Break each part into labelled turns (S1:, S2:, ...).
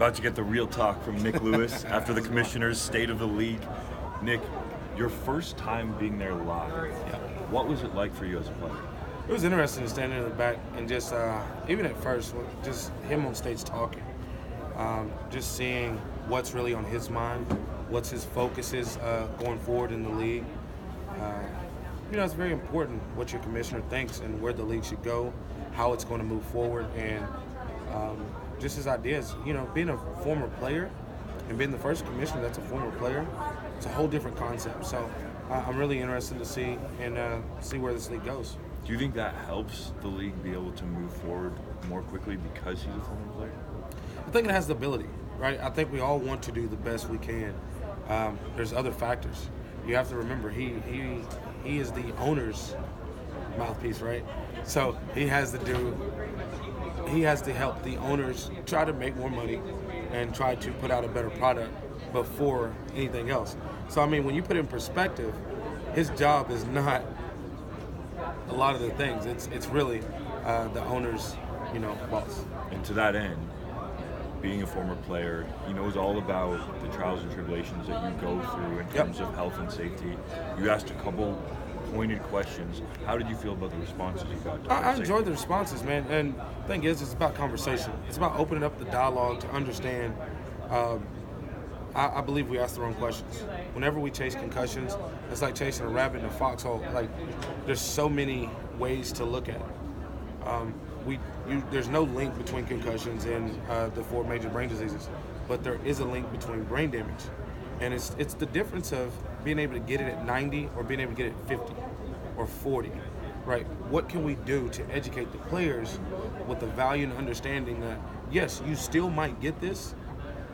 S1: About to get the real talk from Nik Lewis after the Commissioner's State of the League. Nik, your first time being there live, what was it like for you as a player?
S2: It was interesting standing in the back and just, even at first, just him on stage talking. Just seeing what's really on his mind, what's his focuses going forward in the league. It's very important what your commissioner thinks and where the league should go, how it's going to move forward, and just his ideas. Being a former player and being the first commissioner that's a former player, it's a whole different concept. So I'm really interested to see where this league goes.
S1: Do you think that helps the league be able to move forward more quickly because he's a former player?
S2: I think it has the ability, right? I think we all want to do the best we can. There's other factors. You have to remember, he is the owner's mouthpiece, right? So he has to help the owners try to make more money and try to put out a better product before anything else. So, when you put it in perspective, his job is not a lot of the things. It's really the owner's, boss.
S1: And to that end, being a former player, he knows all about the trials and tribulations that you go through in terms of health and safety. You asked a couple pointed questions. How did you feel about the responses you got?
S2: I enjoyed the responses, man. And the thing is, it's about conversation. It's about opening up the dialogue to understand. I believe we ask the wrong questions. Whenever we chase concussions, it's like chasing a rabbit in a foxhole. Like, there's so many ways to look at it. There's no link between concussions and the 4 major brain diseases, but there is a link between brain damage, and it's the difference of being able to get it at 90 or being able to get it at 50 or 40, right? What can we do to educate the players with the value and understanding that yes, you still might get this,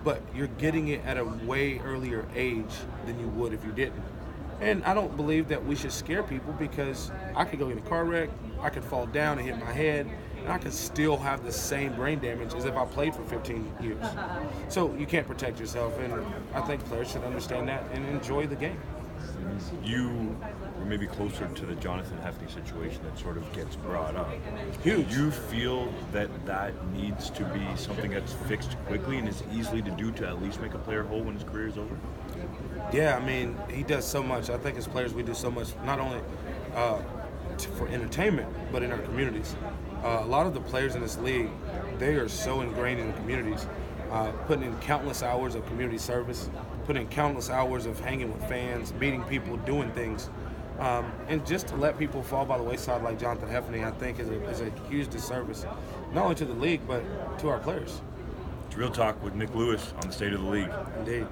S2: but you're getting it at a way earlier age than you would if you didn't. And I don't believe that we should scare people, because I could go in a car wreck, I could fall down and hit my head, and I could still have the same brain damage as if I played for 15 years. So you can't protect yourself, and I think players should understand that and enjoy the game.
S1: You were maybe closer to the Jonathan Hefney situation that sort of gets brought up.
S2: Huge.
S1: Do you feel that needs to be something that's fixed quickly and is easily to do to at least make a player whole when his career is over?
S2: Yeah, he does so much. I think as players we do so much, not only for entertainment, but in our communities. A lot of the players in this league, they are so ingrained in the communities, putting in countless hours of community service, putting in countless hours of hanging with fans, meeting people, doing things. And just to let people fall by the wayside like Jonathan Hefney, I think is a huge disservice, not only to the league, but to our players.
S1: It's Real Talk with Nik Lewis on the State of the League.
S2: Indeed.